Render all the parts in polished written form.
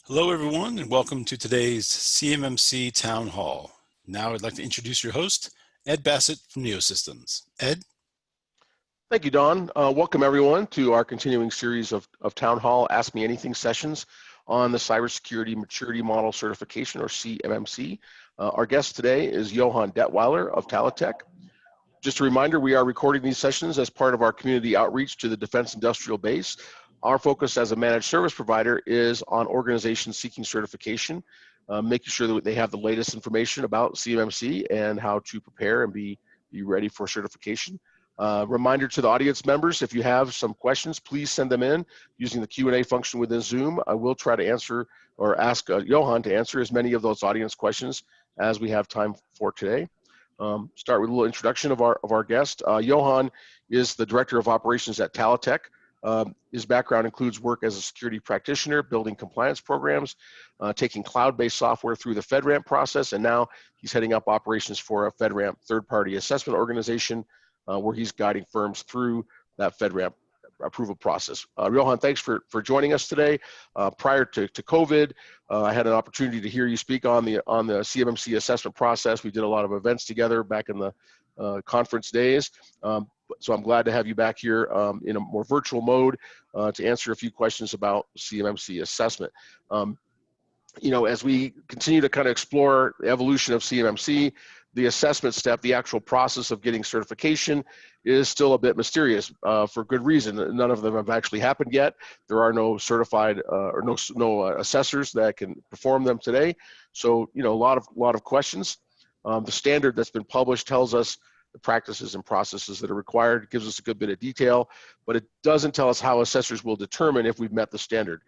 Hello, everyone, and welcome to today's CMMC Town Hall. Now I'd like to introduce your host, Ed Bassett from NeoSystems. Ed? Thank you, Don. Welcome, everyone, to our continuing series of Town Hall Ask Me Anything sessions on the Cybersecurity Maturity Model Certification, or CMMC. Our guest today is Johan Detweiler of Talatech. Just a reminder, we are recording these sessions as part of our community outreach to the Defense Industrial Base. Our focus as a managed service provider is on organizations seeking certification, making sure that they have the latest information about CMMC and how to prepare and be ready for certification. Reminder to the audience members, if you have some questions, please send them in using the Q&A function within Zoom. I will try to answer or ask Johan to answer as many of those audience questions as we have time for today. Start with a little introduction of our guest. Johan is the Director of Operations at Talatech. His background includes work as a security practitioner, building compliance programs, taking cloud-based software through the FedRAMP process, and now he's heading up operations for a FedRAMP third-party assessment organization where he's guiding firms through that FedRAMP approval process. Johan, thanks for joining us today. Prior to COVID, I had an opportunity to hear you speak on the CMMC assessment process. We did a lot of events together back in the conference days. So I'm glad to have you back here in a more virtual mode to answer a few questions about CMMC assessment. As we continue to kind of explore the evolution of CMMC, the assessment step, the actual process of getting certification, is still a bit mysterious for good reason. None of them have actually happened yet. There are no certified or no assessors that can perform them today. So, a lot of questions. The standard that's been published tells us the practices and processes that are required. It gives us a good bit of detail, but it doesn't tell us how assessors will determine if we've met the standard.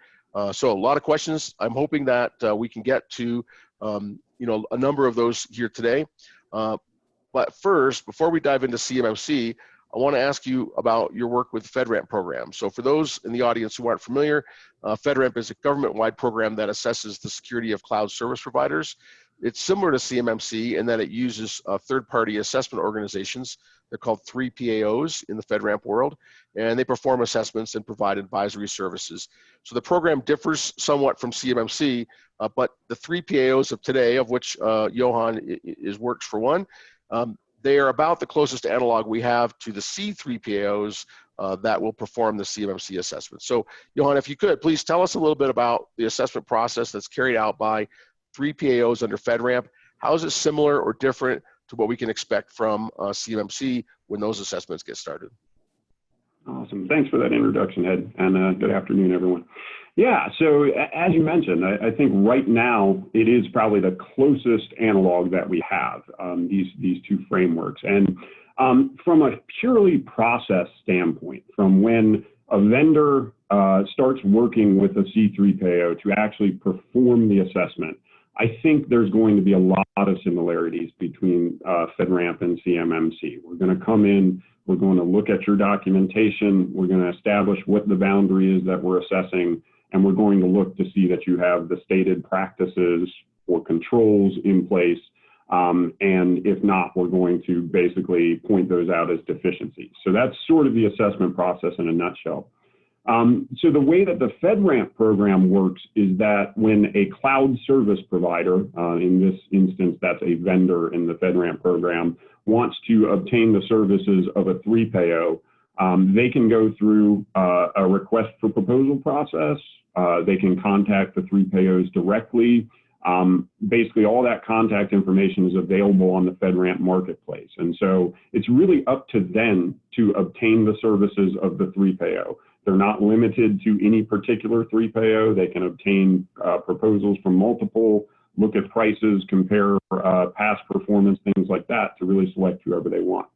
So a lot of questions. I'm hoping that we can get to a number of those here today. But first, before we dive into CMMC, I want to ask you about your work with FedRAMP program. So for those in the audience who aren't familiar, FedRAMP is a government-wide program that assesses the security of cloud service providers. It's similar to CMMC in that it uses third-party assessment organizations. They're called 3PAOs in the FedRAMP world, and they perform assessments and provide advisory services. So the program differs somewhat from CMMC, but the 3PAOs of today, of which Johan works for one, they are about the closest analog we have to the C3PAOs that will perform the CMMC assessment. So Johan, if you could, please tell us a little bit about the assessment process that's carried out by 3PAOs under FedRAMP. How is it similar or different to what we can expect from CMMC when those assessments get started? Awesome. Thanks for that introduction, Ed, and good afternoon, everyone. Yeah, so as you mentioned, I think right now it is probably the closest analog that we have, these two frameworks. And from a purely process standpoint, from when a vendor starts working with a C3PAO to actually perform the assessment, I think there's going to be a lot of similarities between FedRAMP and CMMC. We're going to come in, we're going to look at your documentation, we're going to establish what the boundary is that we're assessing, and we're going to look to see that you have the stated practices or controls in place. And if not, we're going to basically point those out as deficiencies. So that's sort of the assessment process in a nutshell. So the way that the FedRAMP program works is that when a cloud service provider, in this instance, that's a vendor in the FedRAMP program, wants to obtain the services of a 3PAO, they can go through a request for proposal process. They can contact the 3PAOs directly. Basically, all that contact information is available on the FedRAMP marketplace. And so it's really up to them to obtain the services of the 3PAO. They're not limited to any particular 3PAO. They can obtain proposals from multiple, look at prices, compare past performance, things like that to really select whoever they want.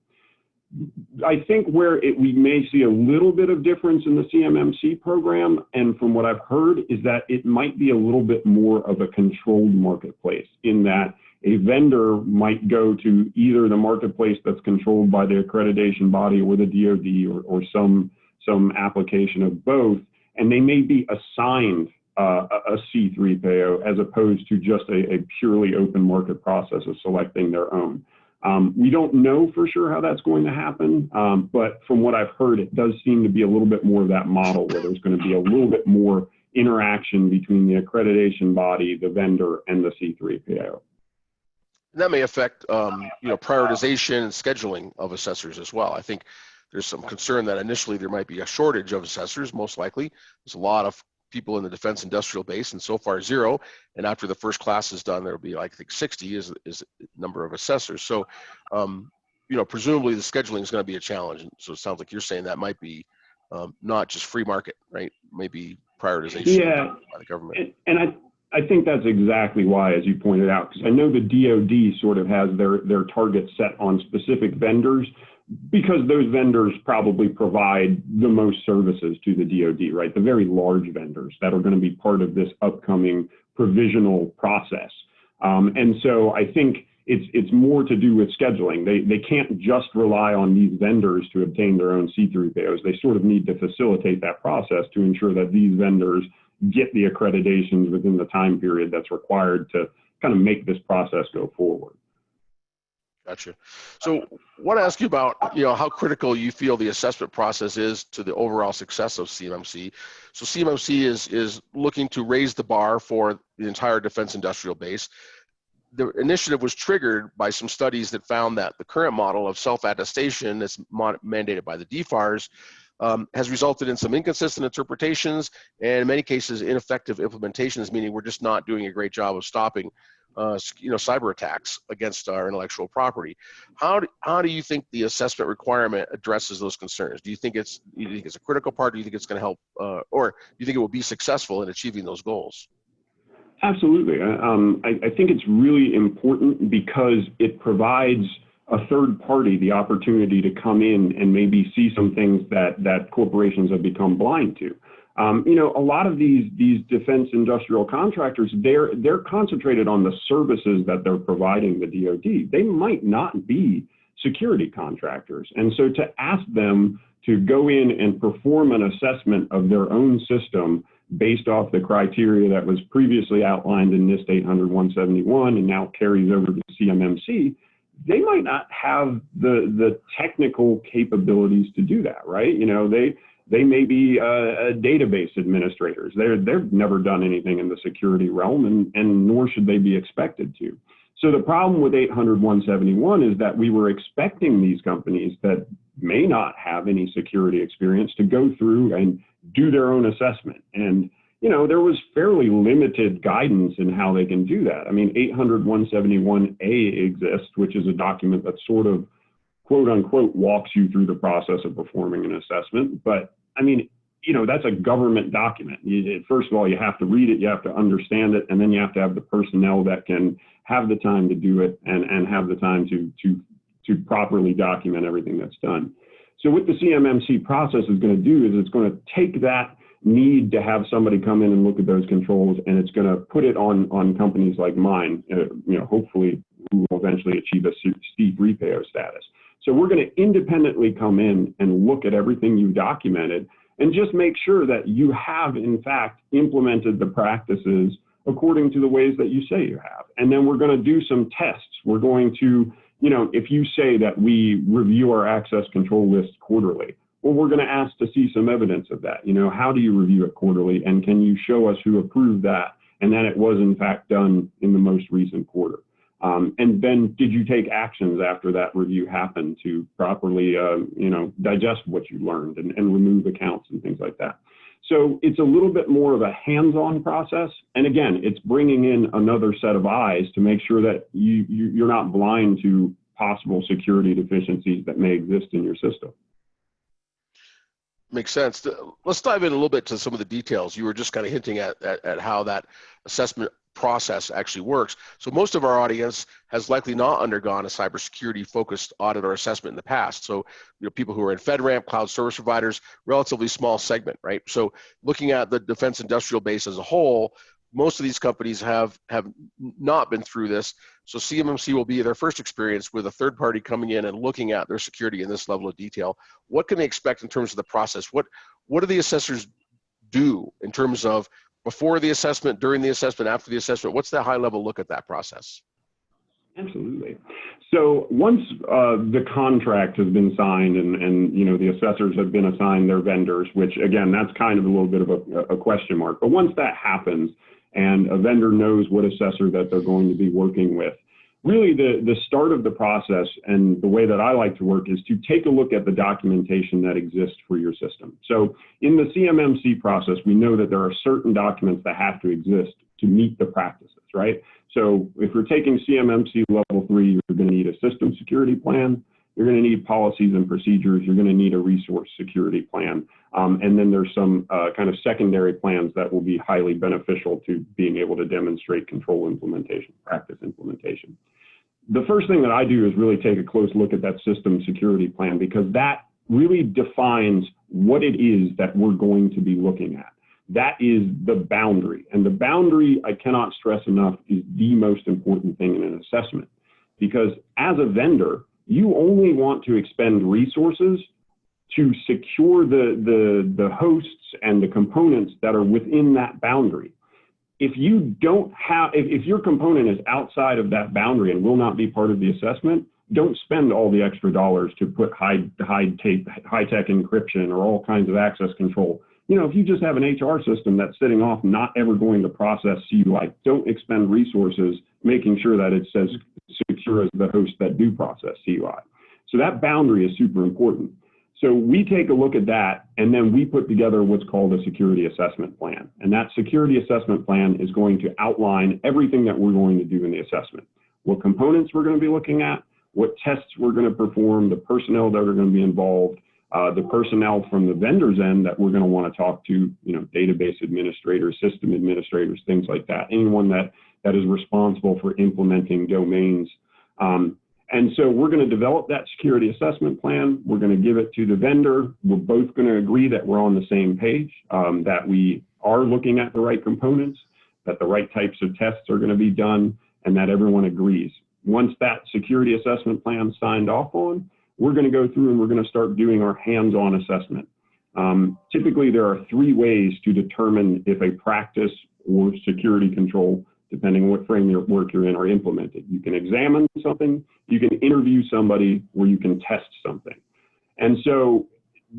I think where we may see a little bit of difference in the CMMC program, and from what I've heard, is that it might be a little bit more of a controlled marketplace in that a vendor might go to either the marketplace that's controlled by the accreditation body or the DoD or some application of both, and they may be assigned a C3PAO as opposed to just a purely open market process of selecting their own. We don't know for sure how that's going to happen, but from what I've heard, it does seem to be a little bit more of that model where there's going to be a little bit more interaction between the accreditation body, the vendor, and the C3PAO. That may affect prioritization and scheduling of assessors as well. I think there's some concern that initially there might be a shortage of assessors, most likely. There's a lot of people in the defense industrial base, and so far 0. And after the first class is done, there'll be, like, I think 60 is the number of assessors. So, presumably the scheduling is going to be a challenge. And so it sounds like you're saying that might be not just free market, right? Maybe prioritization by the government. And I think that's exactly why, as you pointed out, because I know the DoD sort of has their targets set on specific vendors, because those vendors probably provide the most services to the DoD, right? The very large vendors that are going to be part of this upcoming provisional process. And so I think it's more to do with scheduling. They can't just rely on these vendors to obtain their own C3PAOs. They sort of need to facilitate that process to ensure that these vendors get the accreditations within the time period that's required to kind of make this process go forward. Gotcha. So I want to ask you about, how critical you feel the assessment process is to the overall success of CMMC. So CMMC is looking to raise the bar for the entire defense industrial base. The initiative was triggered by some studies that found that the current model of self-attestation that's mandated by the DFARS has resulted in some inconsistent interpretations and in many cases ineffective implementations, meaning we're just not doing a great job of stopping cyber attacks against our intellectual property. How do you think the assessment requirement addresses those concerns? Do you think it's a critical part? Do you think it's going to help, or do you think it will be successful in achieving those goals? Absolutely. I think it's really important because it provides a third party the opportunity to come in and maybe see some things that corporations have become blind to. A lot of these defense industrial contractors, they're concentrated on the services that they're providing the DoD. They might not be security contractors. And so to ask them to go in and perform an assessment of their own system based off the criteria that was previously outlined in NIST 800-171 and now carries over to CMMC, they might not have the technical capabilities to do that, right? They may be database administrators. They've never done anything in the security realm, and nor should they be expected to. So the problem with 800-171 is that we were expecting these companies that may not have any security experience to go through and do their own assessment. And, there was fairly limited guidance in how they can do that. I mean, 800-171A exists, which is a document that sort of, quote unquote, walks you through the process of performing an assessment. But I mean, that's a government document. First of all, you have to read it, you have to understand it, and then you have to have the personnel that can have the time to do it and have the time to properly document everything that's done. So what the CMMC process is going to do is it's going to take that need to have somebody come in and look at those controls, and it's going to put it on companies like mine, hopefully who will eventually achieve a C3PAO status. So we're going to independently come in and look at everything you've documented and just make sure that you have, in fact, implemented the practices according to the ways that you say you have. And then we're going to do some tests. We're going to, if you say that we review our access control list quarterly, well, we're going to ask to see some evidence of that. How do you review it quarterly? And can you show us who approved that and that it was, in fact, done in the most recent quarter? And then did you take actions after that review happened to properly, digest what you learned and remove accounts and things like that? So it's a little bit more of a hands-on process. And again, it's bringing in another set of eyes to make sure that you're not blind to possible security deficiencies that may exist in your system. Makes sense. Let's dive in a little bit to some of the details. You were just kind of hinting at how that assessment process actually works. So most of our audience has likely not undergone a cybersecurity focused audit or assessment in the past. So people who are in FedRAMP, cloud service providers, relatively small segment, right? So looking at the defense industrial base as a whole, most of these companies have not been through this. So CMMC will be their first experience with a third party coming in and looking at their security in this level of detail. What can they expect in terms of the process? What do the assessors do in terms of before the assessment, during the assessment, after the assessment? What's the high level look at that process? Absolutely. So once the contract has been signed and the assessors have been assigned their vendors, which again, that's kind of a little bit of a question mark. But once that happens and a vendor knows what assessor that they're going to be working with, really the start of the process and the way that I like to work is to take a look at the documentation that exists for your system. So in the CMMC process, we know that there are certain documents that have to exist to meet the practices, right? So if you're taking CMMC level 3, you're going to need a system security plan, you're going to need policies and procedures, you're going to need a resource security plan, and then there's some kind of secondary plans that will be highly beneficial to being able to demonstrate control implementation, practice implementation. The first thing that I do is really take a close look at that system security plan, because that really defines what it is that we're going to be looking at. That is the boundary. And the boundary, I cannot stress enough, is the most important thing in an assessment. Because as a vendor, you only want to expend resources to secure the hosts and the components that are within that boundary. If you don't have, if your component is outside of that boundary and will not be part of the assessment, don't spend all the extra dollars to put high-tech encryption or all kinds of access control. If you just have an HR system that's sitting off, not ever going to process CUI, don't expend resources making sure that it says secure as the hosts that do process CUI. So that boundary is super important. So we take a look at that, and then we put together what's called a security assessment plan. And that security assessment plan is going to outline everything that we're going to do in the assessment, what components we're going to be looking at, what tests we're going to perform, the personnel that are going to be involved, the personnel from the vendor's end that we're going to want to talk to, database administrators, system administrators, things like that, anyone that is responsible for implementing domains. And so we're going to develop that security assessment plan. We're going to give it to the vendor. We're both going to agree that we're on the same page, that we are looking at the right components, that the right types of tests are going to be done, and that everyone agrees. Once that security assessment plan is signed off on, we're going to go through and we're going to start doing our hands-on assessment. Typically, there are 3 ways to determine if a practice or security control, depending on what framework you're in, are implemented. You can examine something, you can interview somebody, or you can test something. And so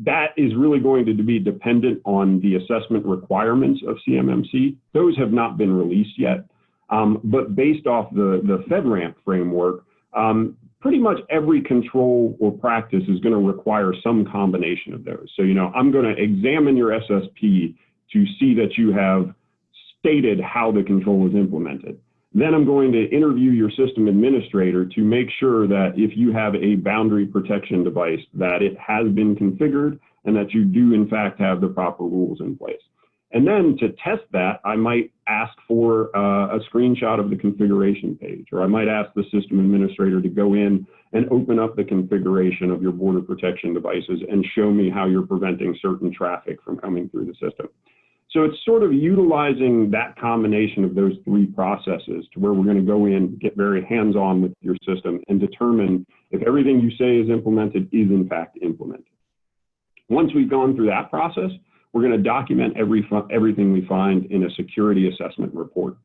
that is really going to be dependent on the assessment requirements of CMMC. Those have not been released yet, but based off the FedRAMP framework, pretty much every control or practice is going to require some combination of those. So, I'm going to examine your SSP to see that you have stated how the control is implemented. Then I'm going to interview your system administrator to make sure that if you have a boundary protection device, that it has been configured and that you do in fact have the proper rules in place. And then to test that, I might ask for a screenshot of the configuration page, or I might ask the system administrator to go in and open up the configuration of your border protection devices and show me how you're preventing certain traffic from coming through the system. So it's sort of utilizing that combination of those 3 processes to where we're going to go in, get very hands-on with your system, and determine if everything you say is implemented is in fact implemented. Once we've gone through that process, we're going to document everything we find in a security assessment report.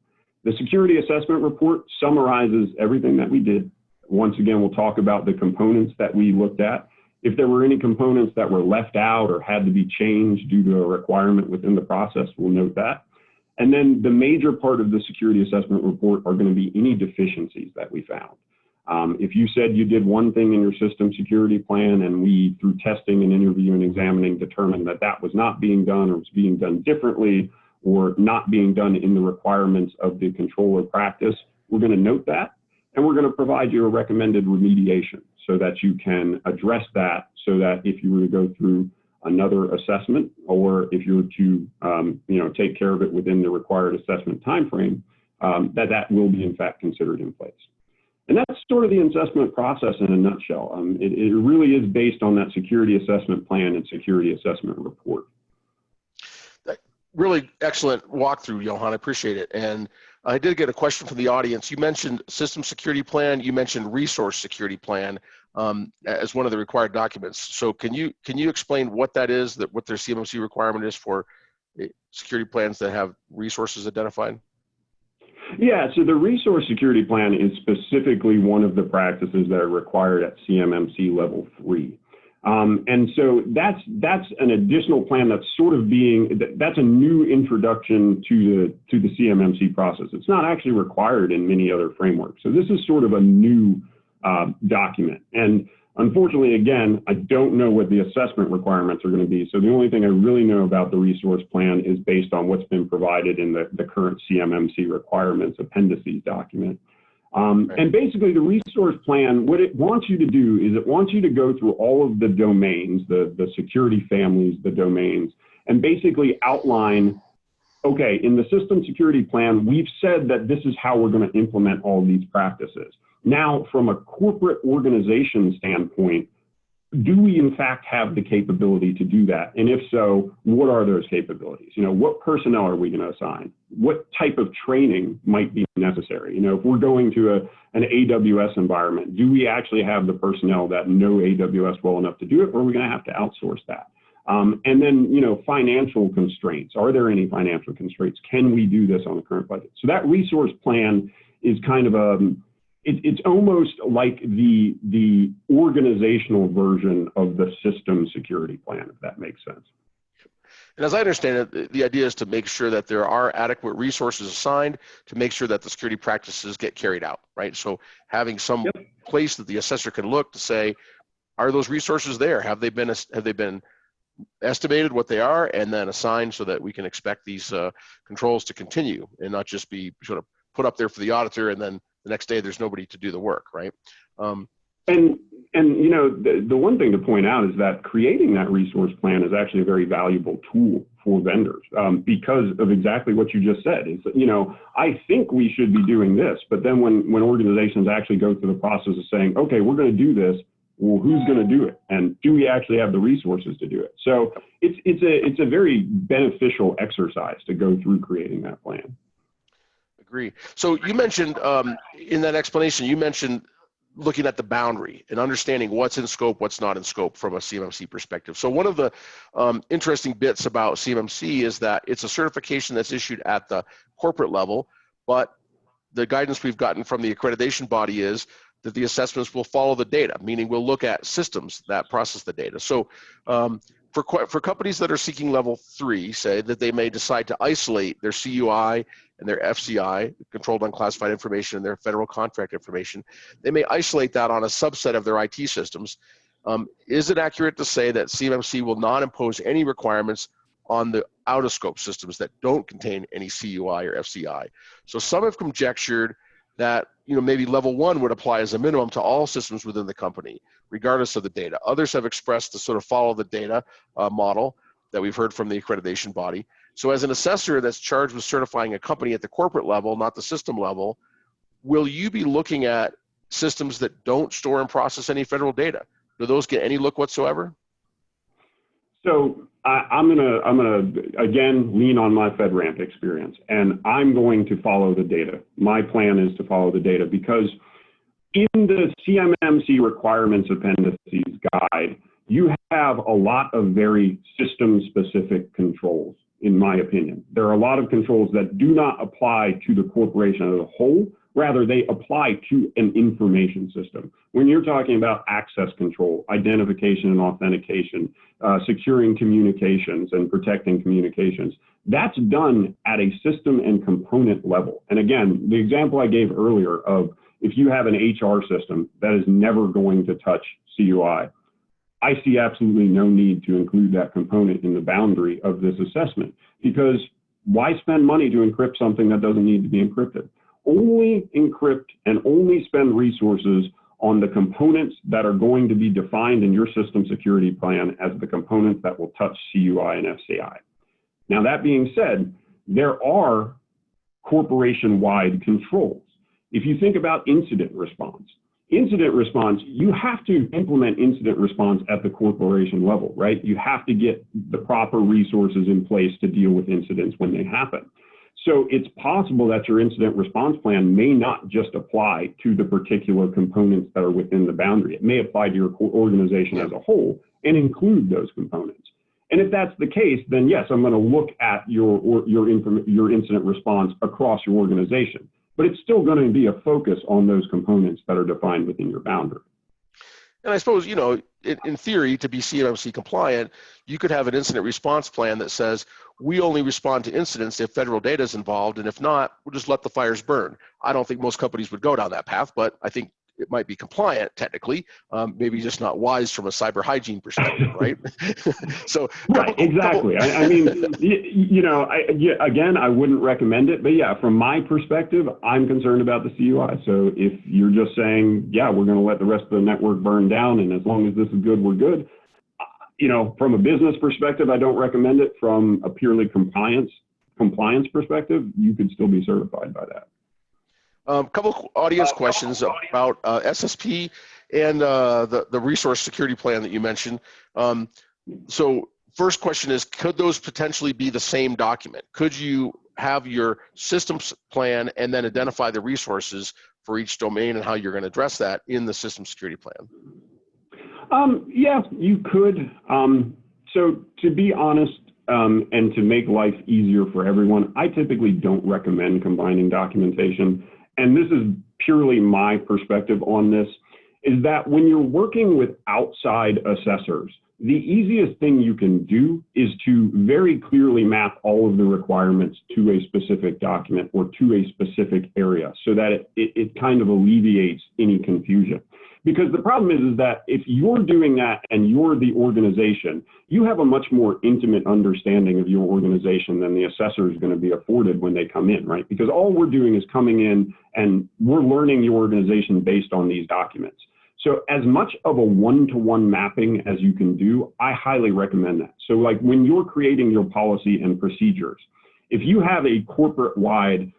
The security assessment report summarizes everything that we did. Once again, we'll talk about the components that we looked at. If there were any components that were left out or had to be changed due to a requirement within the process, we'll note that. And then the major part of the security assessment report are going to be any deficiencies that we found. If you said you did one thing in your system security plan and we, through testing and interview and examining, determined that that was not being done or was being done differently or not being done in the requirements of the control or practice, we're going to note that, and we're going to provide you a recommended remediation so that you can address that, so that if you were to go through another assessment, or if you were to take care of it within the required assessment timeframe, that will be in fact considered in place. And that's sort of the assessment process in a nutshell. It really is based on that security assessment plan and security assessment report. Really excellent walkthrough, Johan. I appreciate it. And I did get a question from the audience. You mentioned system security plan. You mentioned resource security plan as one of the required documents. So can you explain what that is, what their CMMC requirement is for security plans that have resources identified? Yeah, so the resource security plan is specifically one of the practices that are required at CMMC level 3. And so that's an additional plan that's sort of that's a new introduction to the CMMC process. It's not actually required in many other frameworks. So this is sort of a new document. And unfortunately, again, I don't know what the assessment requirements are going to be. So the only thing I really know about the resource plan is based on what's been provided in the current CMMC requirements appendices document. And basically the resource plan, what it wants you to do is it wants you to go through all of the domains, the security families, the domains, and basically outline, okay, in the system security plan, we've said that this is how we're going to implement all these practices. Now, from a corporate organization standpoint, do we in fact have the capability to do that? And if so, what are those capabilities? You know, what personnel are we going to assign? What type of training might be necessary? You know, if we're going to an AWS environment, do we actually have the personnel that know AWS well enough to do it, or are we going to have to outsource that? And then, you know, financial constraints. Are there any financial constraints? Can we do this on the current budget? So that resource plan is kind of it's almost like the organizational version of the system security plan, if that makes sense. And as I understand it, the idea is to make sure that there are adequate resources assigned to make sure that the security practices get carried out, right? So having some place that the assessor can look to say, are those resources there? Have they been estimated what they are and then assigned so that we can expect these controls to continue and not just be sort of put up there for the auditor and then the next day there's nobody to do the work, right? And you know, the one thing to point out is that creating that resource plan is actually a very valuable tool for vendors because of exactly what you just said. Is that, you know, I think we should be doing this, but then when organizations actually go through the process of saying, okay, we're going to do this, well, who's going to do it, and do we actually have the resources to do it? So it's a very beneficial exercise to go through creating that plan. Agree. So you mentioned in that explanation, you mentioned looking at the boundary and understanding what's in scope, what's not in scope from a CMMC perspective. So one of the interesting bits about CMMC is that it's a certification that's issued at the corporate level, but the guidance we've gotten from the accreditation body is that the assessments will follow the data, meaning we'll look at systems that process the data. So for companies that are seeking level 3, say that they may decide to isolate their CUI and their FCI, controlled unclassified information, and their federal contract information, they may isolate that on a subset of their IT systems. Is it accurate to say that CMMC will not impose any requirements on the out-of-scope systems that don't contain any CUI or FCI? So some have conjectured that, you know, maybe level 1 would apply as a minimum to all systems within the company, regardless of the data. Others have expressed to sort of follow the data model that we've heard from the accreditation body. So as an assessor that's charged with certifying a company at the corporate level, not the system level, will you be looking at systems that don't store and process any federal data? Do those get any look whatsoever? So I'm gonna again lean on my FedRAMP experience, and I'm going to follow the data. My plan is to follow the data because in the CMMC requirements appendices guide, you have a lot of very system-specific controls, in my opinion. There are a lot of controls that do not apply to the corporation as a whole. Rather, they apply to an information system. When you're talking about access control, identification and authentication, securing communications and protecting communications, that's done at a system and component level. And again, the example I gave earlier of if you have an HR system that is never going to touch CUI, I see absolutely no need to include that component in the boundary of this assessment, because why spend money to encrypt something that doesn't need to be encrypted? Only encrypt and only spend resources on the components that are going to be defined in your system security plan as the components that will touch CUI and FCI. Now, that being said, there are corporation-wide controls. If you think about incident response, you have to implement incident response at the corporation level, right? You have to get the proper resources in place to deal with incidents when they happen. So it's possible that your incident response plan may not just apply to the particular components that are within the boundary. It may apply to your organization as a whole and include those components. And if that's the case, then yes, I'm going to look at your incident response across your organization. but it's still going to be a focus on those components that are defined within your boundary. And I suppose, you know, in theory, to be CMMC compliant, you could have an incident response plan that says, we only respond to incidents if federal data is involved, and if not, we'll just let the fires burn. I don't think most companies would go down that path, but I think it might be compliant technically, maybe just not wise from a cyber hygiene perspective, right? So right, exactly. I mean, you know, again, I wouldn't recommend it, but yeah, from my perspective, I'm concerned about the CUI. So if you're just saying, yeah, we're going to let the rest of the network burn down, and as long as this is good, we're good. You know, from a business perspective, I don't recommend it. From a purely compliance perspective, you could still be certified by that. Couple of audience questions about SSP and the resource security plan that you mentioned. So first question is, could those potentially be the same document? Could you have your systems plan and then identify the resources for each domain and how you're going to address that in the system security plan? Yeah, you could. So to be honest, and to make life easier for everyone, I typically don't recommend combining documentation. And this is purely my perspective on this, is that when you're working with outside assessors, the easiest thing you can do is to very clearly map all of the requirements to a specific document or to a specific area so that it kind of alleviates any confusion. Because the problem is that if you're doing that and you're the organization, you have a much more intimate understanding of your organization than the assessor is going to be afforded when they come in, right? Because all we're doing is coming in and we're learning your organization based on these documents. So as much of a one-to-one mapping as you can do, I highly recommend that. So like when you're creating your policy and procedures, if you have a corporate-wide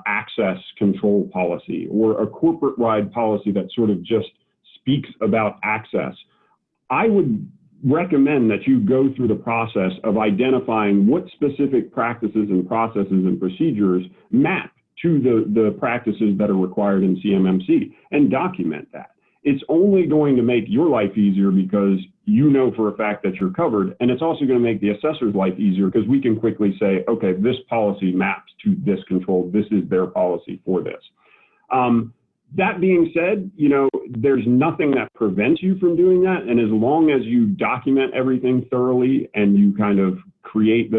access control policy or a corporate-wide policy that sort of just speaks about access, I would recommend that you go through the process of identifying what specific practices and processes and procedures map to the practices that are required in CMMC and document that. It's only going to make your life easier because you know for a fact that you're covered, and it's also going to make the assessor's life easier because we can quickly say, okay, this policy maps to this control. This is their policy for this. That being said, you know, there's nothing that prevents you from doing that. And as long as you document everything thoroughly and you kind of create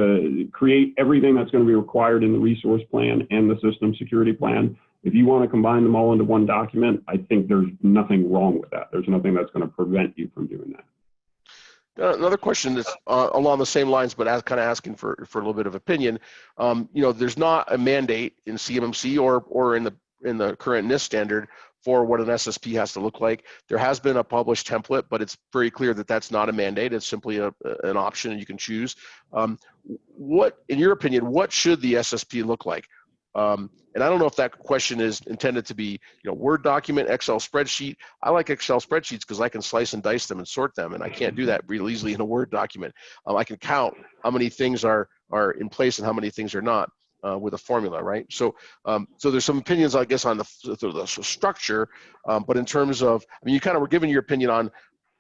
everything that's going to be required in the resource plan and the system security plan, if you want to combine them all into one document, I think there's nothing wrong with that. There's nothing that's going to prevent you from doing that. Another question that's along the same lines, but kind of asking for a little bit of opinion. You know, there's not a mandate in CMMC or in the current NIST standard for what an SSP has to look like. There has been a published template, but it's very clear that that's not a mandate. It's simply an option and you can choose. What, in your opinion, what should the SSP look like? And I don't know if that question is intended to be, you know, Word document, Excel spreadsheet. I like Excel spreadsheets because I can slice and dice them and sort them, and I can't do that real easily in a Word document. I can count how many things are in place and how many things are not with a formula, right? So, so there's some opinions, I guess, on the structure, but in terms of, I mean, you kind of were giving your opinion on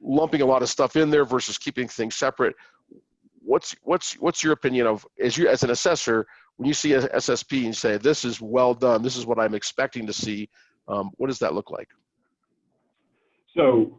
lumping a lot of stuff in there versus keeping things separate. What's your opinion of, as an assessor, when you see a SSP and you say, this is well done, this is what I'm expecting to see, what does that look like? So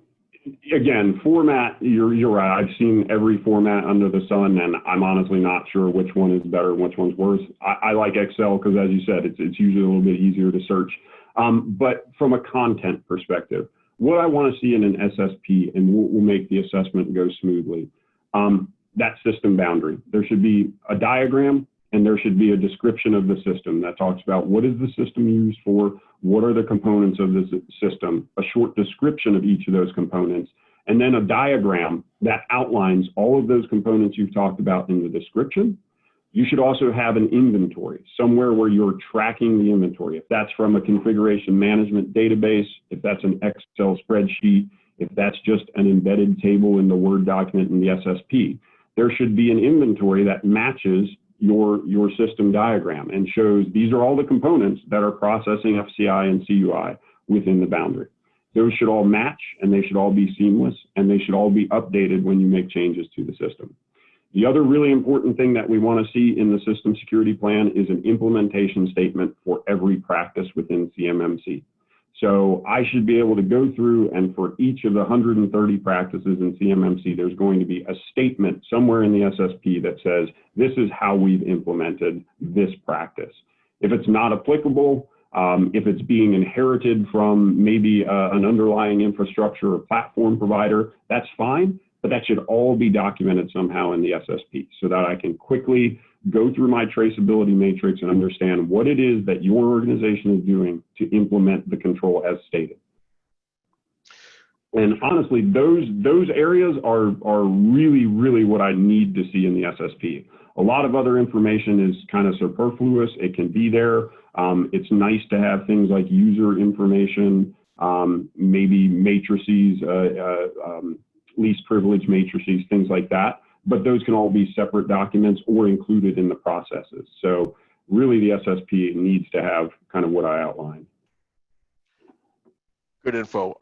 again, format, you're right. I've seen every format under the sun, and I'm honestly not sure which one is better and which one's worse. I like Excel because, as you said, it's usually a little bit easier to search. But from a content perspective, what I want to see in an SSP, and will make the assessment go smoothly, that system boundary. There should be a diagram, and there should be a description of the system that talks about what is the system used for, what are the components of the system, a short description of each of those components, and then a diagram that outlines all of those components you've talked about in the description. You should also have an inventory, somewhere where you're tracking the inventory. If that's from a configuration management database, if that's an Excel spreadsheet, if that's just an embedded table in the Word document in the SSP, there should be an inventory that matches your system diagram and shows these are all the components that are processing FCI and CUI within the boundary. Those should all match, and they should all be seamless, and they should all be updated when you make changes to the system. The other really important thing that we want to see in the system security plan is an implementation statement for every practice within CMMC. So I should be able to go through, and for each of the 130 practices in CMMC, there's going to be a statement somewhere in the SSP that says, this is how we've implemented this practice. If it's not applicable, if it's being inherited from maybe an underlying infrastructure or platform provider, that's fine, but that should all be documented somehow in the SSP so that I can quickly go through my traceability matrix and understand what it is that your organization is doing to implement the control as stated. And honestly, those areas are really, really what I need to see in the SSP. A lot of other information is kind of superfluous. It can be there. It's nice to have things like user information, maybe matrices, least privilege matrices, things like that. But those can all be separate documents or included in the processes. So really the SSP needs to have kind of what I outlined. Good info.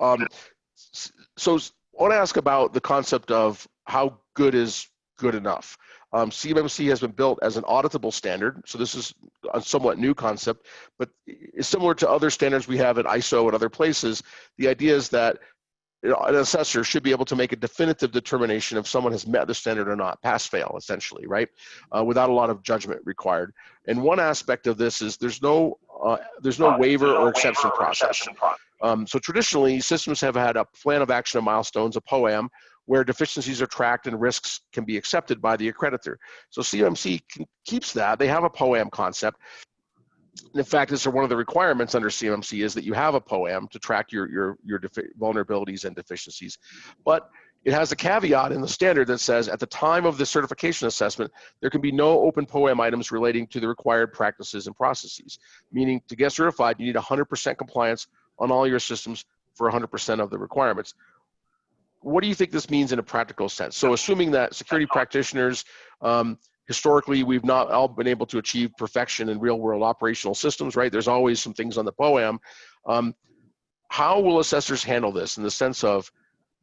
So I want to ask about the concept of how good is good enough. CMMC has been built as an auditable standard. So this is a somewhat new concept, but it's similar to other standards we have at ISO and other places. The idea is that an assessor should be able to make a definitive determination if someone has met the standard or not, pass fail essentially, right? Without a lot of judgment required. And one aspect of this is there's no waiver or exception process. So traditionally, systems have had a plan of action and milestones, a POAM, where deficiencies are tracked and risks can be accepted by the accreditor. So CMMC keeps that. They have a POAM concept. In fact, it's one of the requirements under CMMC is that you have a POAM to track your vulnerabilities and deficiencies. But it has a caveat in the standard that says at the time of the certification assessment, there can be no open POAM items relating to the required practices and processes. Meaning to get certified, you need 100% compliance on all your systems for 100% of the requirements. What do you think this means in a practical sense? So assuming that security practitioners, historically, we've not all been able to achieve perfection in real world operational systems, right? There's always some things on the POAM. How will assessors handle this in the sense of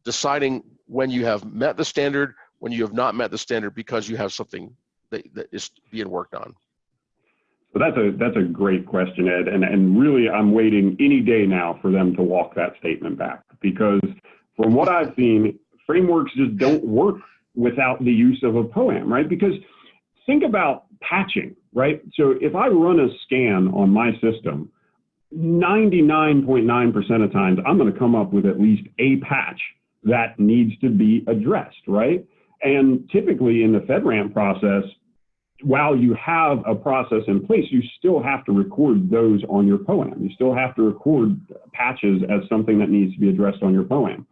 deciding when you have met the standard, when you have not met the standard because you have something that is being worked on? So that's a great question, Ed. And really, I'm waiting any day now for them to walk that statement back, because from what I've seen, frameworks just don't work without the use of a POAM, right? Because think about patching, right? So if I run a scan on my system, 99.9% of times, I'm going to come up with at least a patch that needs to be addressed, right? And typically in the FedRAMP process, while you have a process in place, you still have to record those on your POAM. You still have to record patches as something that needs to be addressed on your POAM.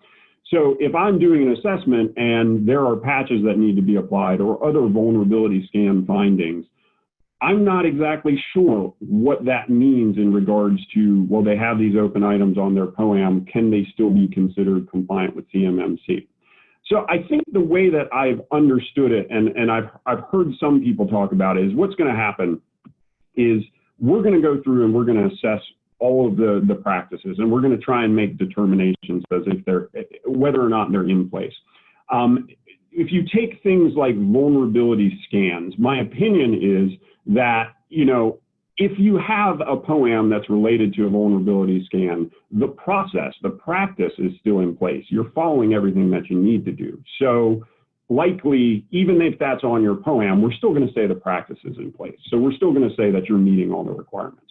So if I'm doing an assessment and there are patches that need to be applied or other vulnerability scan findings, I'm not exactly sure what that means in regards to, well, they have these open items on their POAM, can they still be considered compliant with CMMC? So I think the way that I've understood it, and I've heard some people talk about it, is what's going to happen is we're going to go through and we're going to assess all of the practices, and we're going to try and make determinations as if they're, whether or not they're in place. If you take things like vulnerability scans, my opinion is that, you know, if you have a POAM that's related to a vulnerability scan, the process, the practice is still in place. You're following everything that you need to do. So likely, even if that's on your POAM, we're still going to say the practice is in place. So we're still going to say that you're meeting all the requirements.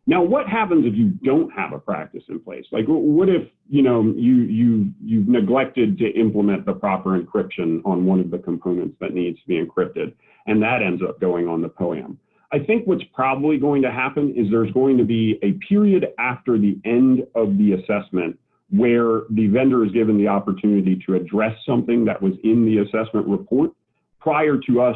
Now, what happens if you don't have a practice in place? Like, what if, you know, you've neglected to implement the proper encryption on one of the components that needs to be encrypted, and that ends up going on the POAM? I think what's probably going to happen is there's going to be a period after the end of the assessment where the vendor is given the opportunity to address something that was in the assessment report prior to us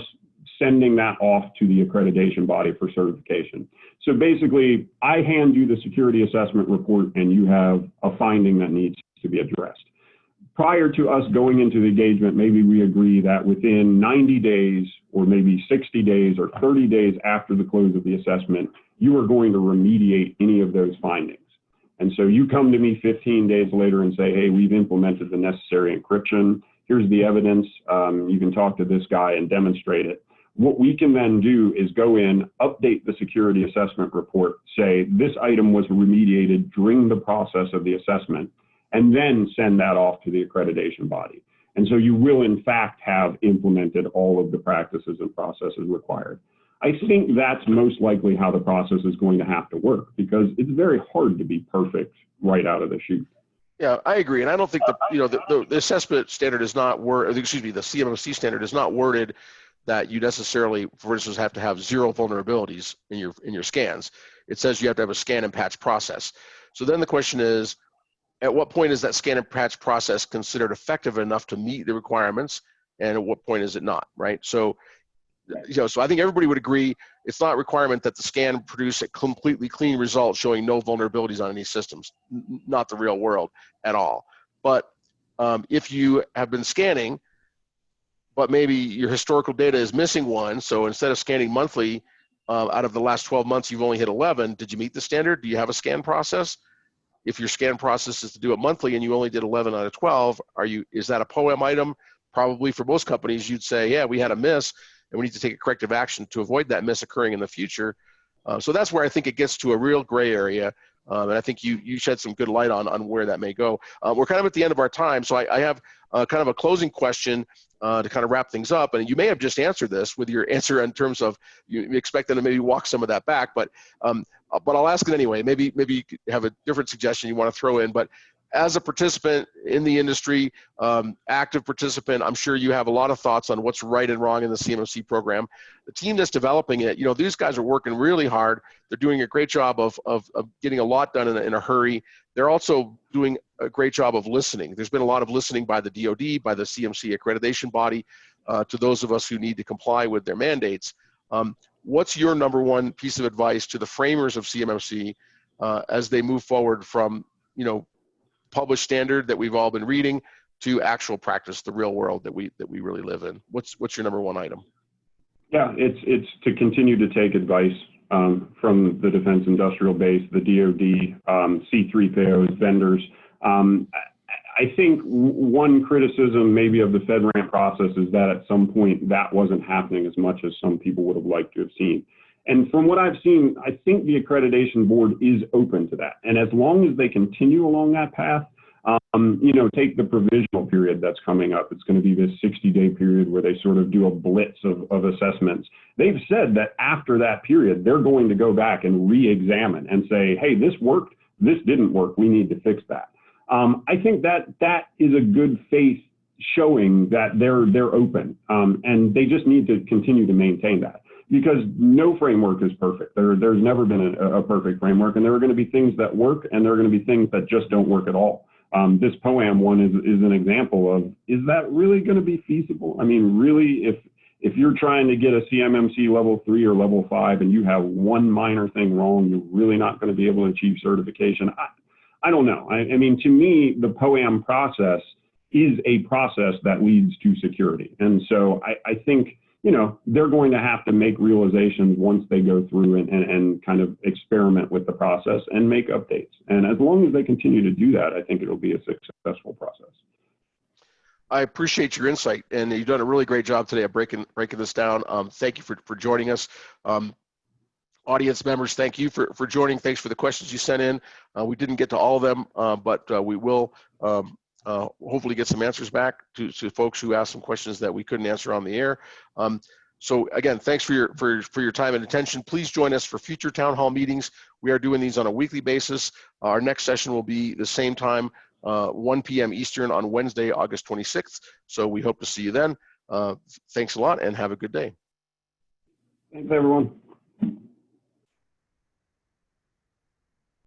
sending that off to the accreditation body for certification. So basically, I hand you the security assessment report and you have a finding that needs to be addressed. Prior to us going into the engagement, maybe we agree that within 90 days or maybe 60 days or 30 days after the close of the assessment, you are going to remediate any of those findings. And so you come to me 15 days later and say, hey, we've implemented the necessary encryption. here's the evidence, you can talk to this guy and demonstrate it. What we can then do is go in, update the security assessment report, say this item was remediated during the process of the assessment, and then send that off to the accreditation body. And so you will in fact have implemented all of the practices and processes required. I think that's most likely how the process is going to have to work, because it's very hard to be perfect right out of the chute. Yeah, I agree, and I don't think the assessment standard is not the CMMC standard is not worded that you necessarily, for instance, have to have 0 vulnerabilities in your scans. It says you have to have a scan and patch process. So then the question is, at what point is that scan and patch process considered effective enough to meet the requirements, and at what point is it not, right? So, so I think everybody would agree it's not a requirement that the scan produce a completely clean result showing no vulnerabilities on any systems, not the real world at all. But if you have been scanning, but maybe your historical data is missing one, so instead of scanning monthly, out of the last 12 months, you've only hit 11, did you meet the standard? Do you have a scan process? If your scan process is to do it monthly and you only did 11 out of 12, is that a POAM item? Probably for most companies, you'd say, yeah, we had a miss, and we need to take a corrective action to avoid that miss occurring in the future. So that's where I think it gets to a real gray area, and I think you shed some good light on where that may go. We're kind of at the end of our time, so I have kind of a closing question to kind of wrap things up, and you may have just answered this with your answer in terms of you expect them to maybe walk some of that back, but I'll ask it anyway. Maybe you have a different suggestion you want to throw in, but as a participant in the industry, active participant, I'm sure you have a lot of thoughts on what's right and wrong in the CMMC program. The team that's developing it, these guys are working really hard. They're doing a great job of getting a lot done in a hurry. They're also doing a great job of listening. There's been a lot of listening by the DoD, by the CMC accreditation body, to those of us who need to comply with their mandates. What's your number one piece of advice to the framers of CMMC as they move forward from, published standard that we've all been reading to actual practice, the real world that we really live in? What's your number one item? Yeah, it's to continue to take advice from the defense industrial base, the DoD, C3POs, vendors. I think one criticism maybe of the FedRAMP process is that at some point that wasn't happening as much as some people would have liked to have seen. And from what I've seen, I think the accreditation board is open to that. And as long as they continue along that path, take the provisional period that's coming up. It's going to be this 60-day period where they sort of do a blitz of assessments. They've said that after that period, they're going to go back and re-examine and say, hey, this worked, this didn't work, we need to fix that. I think that is a good faith showing that they're open, and they just need to continue to maintain that, because no framework is perfect. There's never been a perfect framework, and there are going to be things that work, and there are going to be things that just don't work at all. This POAM one is an example of, is that really going to be feasible? I mean, really, if you're trying to get a CMMC level 3 or level 5 and you have one minor thing wrong, you're really not going to be able to achieve certification. I don't know. I mean, to me, the POAM process is a process that leads to security. And so I think, they're going to have to make realizations once they go through and kind of experiment with the process and make updates. And as long as they continue to do that, I think it'll be a successful process. I appreciate your insight, and you've done a really great job today of breaking this down. Thank you for joining us. Audience members, thank you for joining. Thanks for the questions you sent in. We didn't get to all of them, but we will hopefully get some answers back to folks who asked some questions that we couldn't answer on the air. So again, thanks for your time and attention. Please join us for future town hall meetings. We are doing these on a weekly basis. Our next session will be the same time, 1 p.m. Eastern on Wednesday, August 26th. So we hope to see you then. Thanks a lot and have a good day. Thanks, everyone.